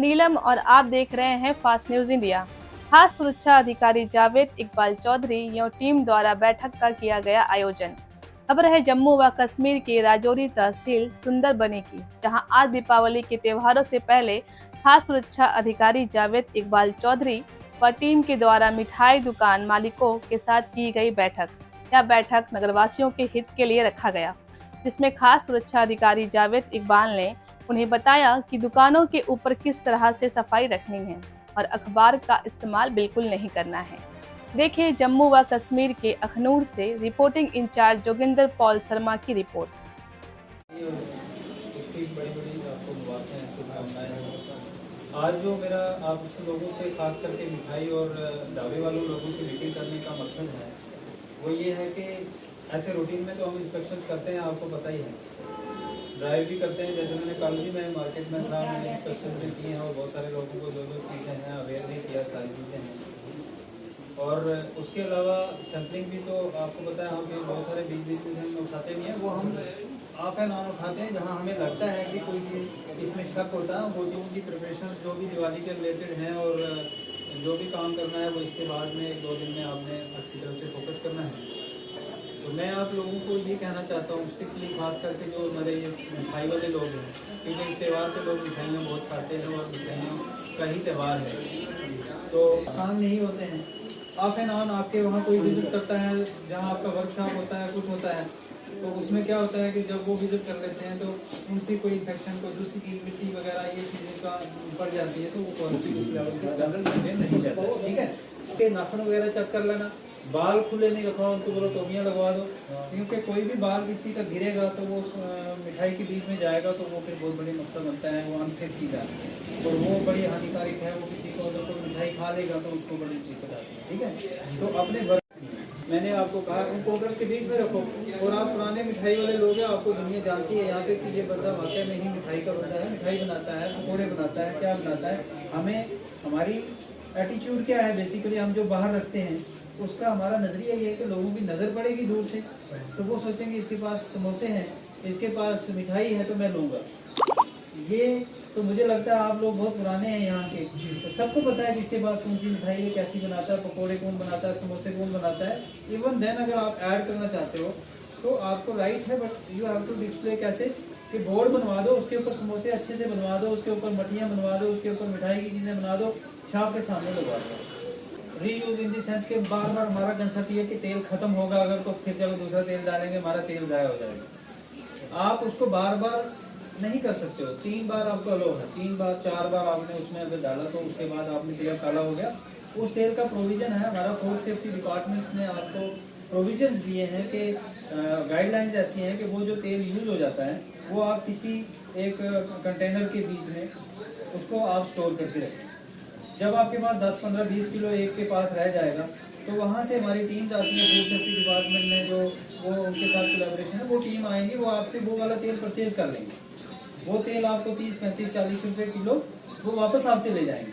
नीलम और आप देख रहे हैं फास्ट न्यूज इंडिया। खास सुरक्षा अधिकारी जावेद इकबाल चौधरी एवं टीम द्वारा बैठक का किया गया आयोजन। खबर है जम्मू व कश्मीर के राजौरी तहसील सुंदरबनी की, जहां आज दीपावली के त्योहारों से पहले खास सुरक्षा अधिकारी जावेद इकबाल चौधरी व टीम के द्वारा मिठाई दुकान मालिकों के साथ की गई बैठक। यह बैठक नगरवासियों के हित के लिए रखा गया, जिसमें खास सुरक्षा अधिकारी जावेद इकबाल ने उन्हें बताया कि दुकानों के ऊपर किस तरह से सफाई रखनी है और अखबार का इस्तेमाल बिल्कुल नहीं करना है। देखिए जम्मू व कश्मीर के अखनूर से रिपोर्टिंग इंचार्ज जोगिंदर पॉल शर्मा की रिपोर्ट। आज जो मेरा आप लोगों से खास करके मिठाई और ढाबे वालों लोगों से मीटिंग करने का मकसद है वो ये है कि ऐसे रूटीन में तो हम इंस्पेक्शन करते हैं, आपको पता ही है, ड्राइव भी करते हैं। जैसे मैंने कल भी मैं मार्केट में था, मैंने इंस्पेक्शन भी किए हैं और बहुत सारे लोगों को जो चीज़ें हैं अवेयर भी किया, सारी चीज़ें हैं। और उसके अलावा सैम्पलिंग भी तो आपको पता है, हम बहुत सारे बीच में हम उठाते नहीं हैं, वो हम आप है नाम उठाते हैं जहाँ हमें लगता है कि कोई चीज़ इसमें शक होता है, वो चीज़ की प्रिपरेशन जो भी दिवाली के रिलेटेड हैं और जो भी काम करना है वो इसके बाद में 1-2 दिन में आपने अच्छी तरह से फोकस करना है। तो मैं आप लोगों को ये कहना चाहता हूँ, स्ट्रिक्टली खास करके जो हमारे ये मिठाई वाले लोग हैं, क्योंकि इस त्यौहार पे लोग मिठाइयाँ बहुत खाते हैं और मिठाइयों का ही त्यौहार है, तो आसान नहीं होते हैं। ऑफ एंड ऑन आपके वहाँ कोई विजिट करता है, जहाँ आपका वर्कशॉप होता है, कुछ होता है, तो उसमें क्या होता है कि जब वो विजिट कर लेते हैं तो उनसे कोई इन्फेक्शन, कोई दूसरी चीज़, मिट्टी वगैरह ये चीज़ें का पड़ जाती है, तो वो क्वालिटी उस लेवल की स्टैंडर्ड मेंटेन नहीं रहता है। ठीक है, उसके नाखून वगैरह चेक कर लेना, बाल खुले नहीं रखा, उनको बोलो टोपियाँ लगवा दो, क्योंकि कोई भी बाल किसी का गिरेगा तो वो मिठाई के बीच में जाएगा तो वो फिर बहुत बड़ी मसला बनता है, वो अनसेफ चीज़ है और वो बड़ी हानिकारक है। वो किसी को अगर कोई मिठाई खा लेगा तो उसको बड़ी दिक्कत आती है। ठीक है, तो अपने मैंने आपको कहा उनको ऑर्डर्स के बीच में रखो। और आप पुराने मिठाई वाले लोग हैं, आपको दुनिया जानती है यहाँ पे कि ये बंदा वाकई में ही मिठाई का बंदा है, मिठाई बनाता है, पकौड़े बनाता है, क्या बनाता है। हमें हमारी एटीट्यूड क्या है, बेसिकली हम जो बाहर रखते हैं उसका हमारा नज़रिया ये है कि लोगों की नज़र पड़ेगी दूर से तो वो सोचेंगे इसके पास समोसे हैं, इसके पास मिठाई है तो मैं लूँगा। ये तो मुझे लगता है आप लोग बहुत पुराने हैं यहाँ के, तो सबको पता है कि इसके पास कौन सी मिठाई है, कैसी बनाता है, पकोड़े कौन बनाता है, समोसे कौन बनाता है। इवन देन अगर आप ऐड करना चाहते हो तो आपको राइट है, but you have to display कैसे कि बोर्ड बनवा दो, उसके ऊपर समोसे अच्छे से बनवा दो, उसके ऊपर मठियाँ बनवा दो, उसके ऊपर मिठाई की चीज़ें बना दो, शॉप के सामने लगवा दो। रीयूज इन द सेंस के बार बार हमारा कंसेप्ट ये कि तेल खत्म होगा अगर तो फिर चलो दूसरा तेल डालेंगे, हमारा तेल ज़ाया हो जाएगा। आप उसको बार बार नहीं कर सकते हो। 3 बार आपको अलो है, 3 बार 4 बार आपने उसमें अगर डाला तो उसके बाद आपने तेल काला हो गया। उस तेल का प्रोविजन है, हमारा फूड सेफ्टी डिपार्टमेंट्स ने आपको प्रोविजन दिए हैं कि गाइडलाइंस ऐसी हैं कि वो जो तेल यूज हो जाता है वो आप किसी एक कंटेनर के बीच में उसको आप स्टोर करके रखें। जब आपके पास 10, 15, 20 किलो एक के पास रह जाएगा तो वहाँ से हमारी टीम जाती है, फूड सेफ्टी डिपार्टमेंट में जो वो उनके साथ कोलैबोरेशन है, वो टीम आएंगी, वो आपसे वो वाला तेल परचेज कर लेंगे। वो तेल आपको 30, 35, 40 रुपये किलो वो वापस आपसे ले जाएंगे।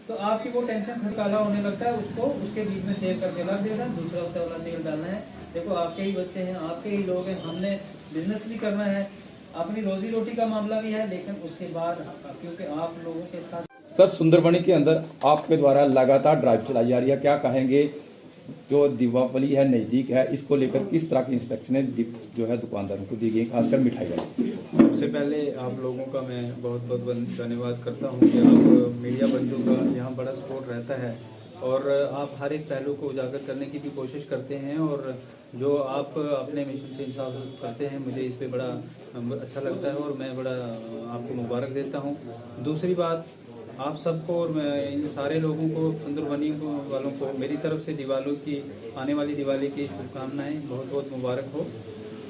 तो आपकी वो टेंशन फिर काला होने लगता है, उसको उसके बीच में सेव करके रख देगा, दूसरा उसका वाला तेल डालना है। देखो आपके ही बच्चे हैं, आपके ही लोग हैं, हमने बिजनेस भी करना है, अपनी रोजी रोटी का मामला भी है, लेकिन उसके बाद क्योंकि आप लोगों के साथ सर सुंदरबनी के अंदर आपके द्वारा लगातार ड्राइव चलाई जा रही है, क्या कहेंगे? जो दीपावली है नज़दीक है, इसको लेकर किस तरह की इंस्ट्रक्शनें जो है दुकानदारों को दी गई, खासकर मिठाई वाले? सबसे पहले आप लोगों का मैं बहुत बहुत धन्यवाद करता हूँ कि आप मीडिया बंधुओं का यहाँ बड़ा सपोर्ट रहता है और आप हर एक पहलू को उजागर करने की भी कोशिश करते हैं और जो आप अपने मिशन से इंसाफ करते हैं, मुझे इस पे बड़ा अच्छा लगता है और मैं बड़ा आपको मुबारक देता हूँ। दूसरी बात, आप सबको और मैं इन सारे लोगों को, सुंदरबनी वालों को मेरी तरफ से दिवाली की, आने वाली दिवाली की शुभकामनाएं, बहुत बहुत मुबारक हो।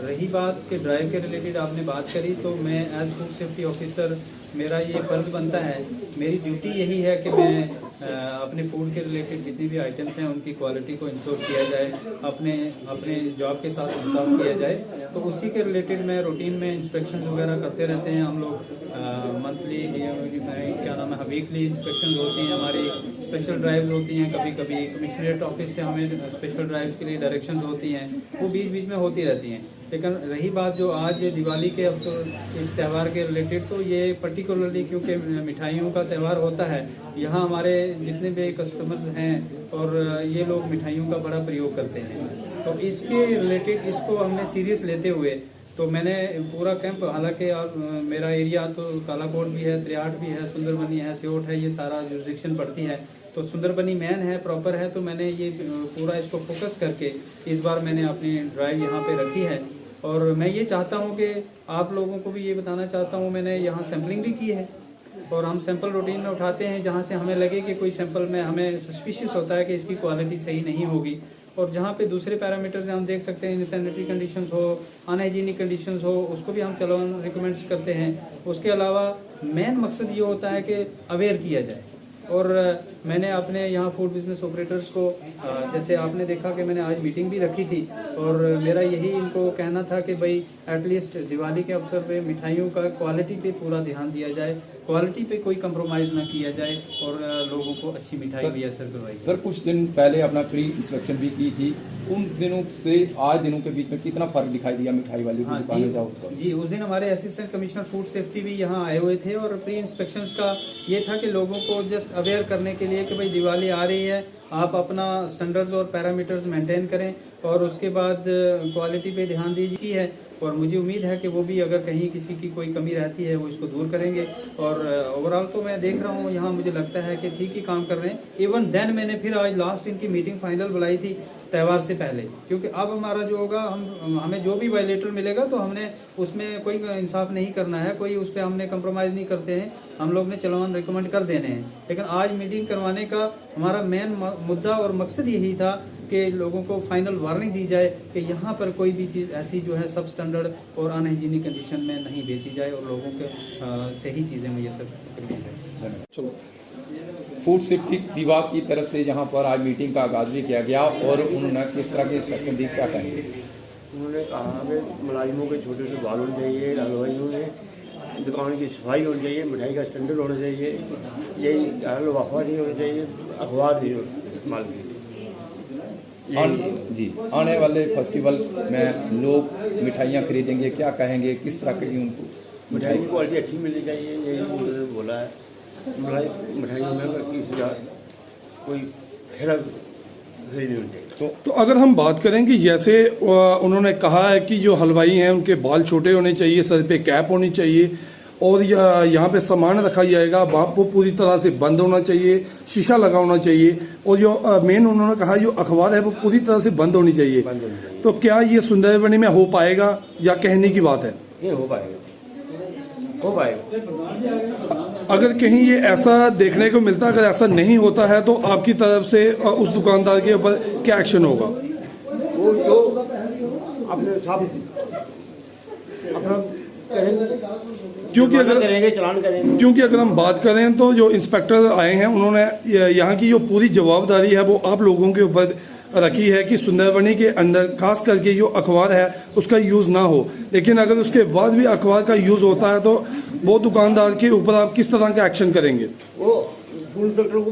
रही बात के ड्राइव के रिलेटेड आपने बात करी, तो मैं एज फूड सेफ्टी ऑफिसर मेरा ये फ़र्ज़ बनता है, मेरी ड्यूटी यही है कि मैं अपने फूड के रिलेटेड जितनी भी आइटम्स हैं उनकी क्वालिटी को इंश्योर किया जाए, अपने जॉब के साथ इंसाफ किया जाए। तो उसी के रिलेटेड मैं रूटीन में इंस्पेक्शन वगैरह करते रहते हैं हम लोग। मंथली क्या नाम है, वीकली इंस्पेक्शन होती हैं, हमारी स्पेशल ड्राइव्स होती हैं, कभी कभी कमिश्नरेट ऑफिस से हमें स्पेशल ड्राइव्स के लिए डायरेक्शंस होती हैं, वो बीच बीच में होती रहती हैं। लेकिन रही बात जो आज दिवाली के अवसर इस त्यौहार के रिलेटेड, तो ये पर्टिकुलरली क्योंकि मिठाइयों का त्यौहार होता है, यहाँ हमारे जितने भी कस्टमर्स हैं और ये लोग मिठाइयों का बड़ा प्रयोग करते हैं, तो इसके रिलेटेड इसको हमने सीरियस लेते हुए तो मैंने पूरा कैंप, हालांकि मेरा एरिया तो कालाकोट भी है, त्रियाट भी है, सुंदरबनी है, सियोट है, ये सारा जुरिस्डिक्शन पड़ती है, तो सुंदरबनी मैन है, प्रॉपर है, तो मैंने ये पूरा इसको फोकस करके इस बार मैंने अपनी ड्राइव यहाँ पे रखी है। और मैं ये चाहता हूँ कि आप लोगों को भी ये बताना चाहता हूँ, मैंने यहाँ सैम्पलिंग भी की है और हम सैंपल रूटीन में उठाते हैं जहाँ से हमें लगे कि कोई सैंपल में हमें सस्पिशियस होता है कि इसकी क्वालिटी सही नहीं होगी, और जहाँ पे दूसरे पैरामीटर्स हम देख सकते हैं, सैनिटरी कंडीशंस हो, अनहाइजीनिक कंडीशंस हो, उसको भी हम चलान रिकमेंड्स करते हैं। उसके अलावा मेन मकसद ये होता है कि अवेयर किया जाए। और मैंने अपने यहाँ फूड बिजनेस ऑपरेटर्स को, जैसे आपने देखा कि मैंने आज मीटिंग भी रखी थी, और मेरा यही इनको कहना था कि भाई एटलीस्ट दिवाली के अवसर पे मिठाइयों का क्वालिटी पे पूरा ध्यान दिया जाए, क्वालिटी पे कोई कंप्रोमाइज़ ना किया जाए और लोगों को अच्छी मिठाई भी असर करवाई जाए। सर, कुछ दिन पहले अपना प्री इंस्पेक्शन भी की थी, उन दिनों से आज दिनों के बीच में कितना फर्क दिखाई दिया मिठाई वाली हाँ दुकानें जाओ तो? जी, उस दिन हमारे असिस्टेंट कमिश्नर फूड सेफ्टी भी यहाँ आए हुए थे, और प्री इंस्पेक्शंस का ये था कि लोगों को जस्ट अवेयर करने के लिए कि भाई दिवाली आ रही है, आप अपना स्टैंडर्ड्स और पैरामीटर्स मेंटेन करें और उसके बाद क्वालिटी पे ध्यान दीजिए है। और मुझे उम्मीद है कि वो भी अगर कहीं किसी की कोई कमी रहती है वो इसको दूर करेंगे। और ओवरऑल तो मैं देख रहा हूँ यहाँ, मुझे लगता है कि ठीक ही काम कर रहे हैं। इवन देन मैंने फिर आज लास्ट इनकी मीटिंग फाइनल बुलाई थी त्यौहार से पहले, क्योंकि अब हमारा जो होगा, हमें जो भी वायलेटर मिलेगा तो हमने उसमें कोई इंसाफ नहीं करना है, कोई उस पर हमने कंप्रोमाइज़ नहीं करते हैं, हम लोग ने चलान रिकमेंड कर देने हैं। लेकिन आज मीटिंग करवाने का हमारा मेन मुद्दा और मकसद यही था कि लोगों को फाइनल वार्निंग दी जाए कि यहाँ पर कोई भी चीज़ ऐसी जो है सब स्टैंडर्ड और अनहाइजीनिक कंडीशन में नहीं बेची जाए और लोगों के सही चीज़ें मुयसर करनी जाए। चलो, फूड सेफ्टी विभाग की तरफ से यहाँ पर आज मीटिंग का आगाज भी किया गया, और उन्होंने किस तरह के इंस्ट्रक्शन दिए, क्या कहेंगे? उन्होंने कहा कि मुलाजिमों के छोटे से बाल होने चाहिए, हलवाइयों ने दुकान की सफाई होनी चाहिए, मिठाई का स्टैंडर्ड होना चाहिए, यही वफा नहीं होनी चाहिए, अखबार नहीं इस्तेमाल की। जी, आने वाले फेस्टिवल में लोग मिठाइयाँ खरीदेंगे, क्या कहेंगे, किस तरह की उनको मिठाई की क्वालिटी अच्छी मिलनी चाहिए, यही उन्होंने बोला है। मिठाइयों में किसी का कोई हेरा फेरी नहीं होनी चाहिए। तो अगर हम बात करें कि जैसे उन्होंने कहा है कि जो हलवाई हैं उनके बाल छोटे होने चाहिए, सर पे कैप होनी चाहिए, और यहाँ पे सामान रखा जाएगा वो पूरी तरह से बंद होना चाहिए, शीशा लगा होना चाहिए, और जो मेन उन्होंने कहा जो अखबार है वो पूरी तरह से बंद होनी चाहिए। तो क्या ये सुंदरबनी में हो पाएगा या कहने की बात है? ये हो पाएगा, हो पाएगा। अगर कहीं ये ऐसा देखने को मिलता, अगर ऐसा नहीं होता है तो आपकी तरफ से उस दुकानदार के ऊपर क्या एक्शन होगा? वो जो अपने साथ अपना करेंगे, क्योंकि अगर हम बात करें तो जो इंस्पेक्टर आए हैं उन्होंने यहाँ की जो पूरी जवाबदारी है वो आप लोगों के ऊपर रखी है कि सुंदरबनी के अंदर खास करके जो अखबार है उसका यूज़ ना हो। लेकिन अगर उसके बाद भी अखबार का यूज़ होता है तो वो दुकानदार के ऊपर आप किस तरह का एक्शन करेंगे? वो फूड इंस्पेक्टर को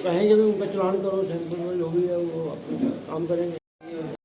कहेंगे कि उनका चलान करो, जो भी है वो काम करेंगे।